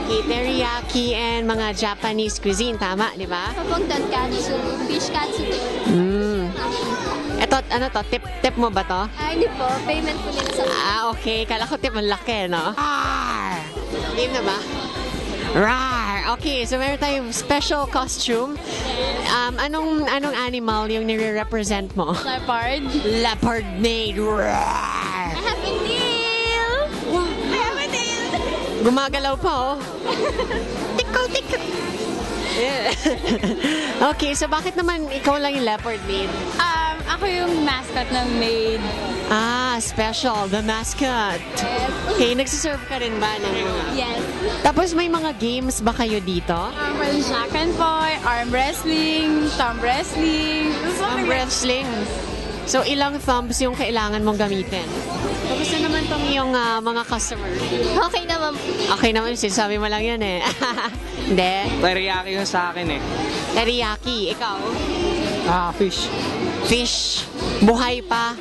Okay, teriyaki and mga Japanese cuisine, tama, di ba? Kapag tonkatsu, fish katsu din. Eto, ano to? Tip mo ba to? Ay, hindi po. Payment po nila sa Okay. Kala ko tip ang laki, no? Game na ba? Rar! Okay, so meron tayong special costume. Anong animal yung nire-represent mo? leopard. Leopard maid. Rar! I have a nail! I have a nail! Gumagalaw pa, oh. Tikaw, tikaw. Yeah. Okay, so bakit naman ikaw lang yung leopard maid? Ako yung mascot ng maid. Special. The mascot. Yes. Okay, nagsiserve ka rin ba ng mga... Yes. Tapos may mga games ba kayo dito? Jack and Boy, arm wrestling, thumb wrestling. Thumb wrestling. So, ilang thumbs yung kailangan mong gamitin? Kamusta naman tong yung mga customer? Okay naman. Okay naman, sinasabi mo lang yan eh. Hindi. Teriyaki yung sa akin eh. Teriyaki. Ikaw? Fish. Fish. Buhay pa.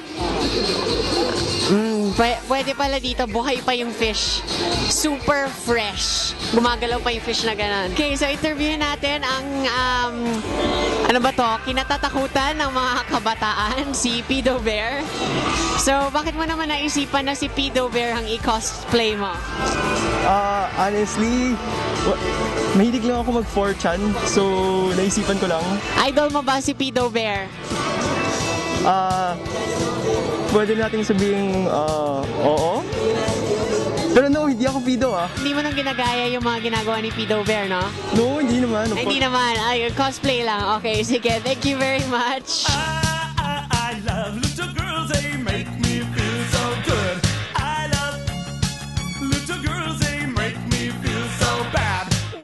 Pwede pala dito, buhay pa yung fish. Super fresh. Gumagalaw pa yung fish na gano'n. Okay, so interviewin natin ang, ano ba to? Kinatatakutan ng mga kabataan, si Pedo Bear. So, bakit mo naman naisipan na si Pedo Bear ang i-cosplay mo? Honestly, mahilig lang ako mag-4chan, so naisipan ko lang. Idol mo ba si Pedo Bear? Pwede nating sabihin, oo. Pero no, hindi ako Pido Hindi mo nang ginagaya yung mga ginagawa ni Pedo Bear, no? No, hindi naman. Hindi naman. Ay, cosplay lang. Okay, sige. Thank you very much.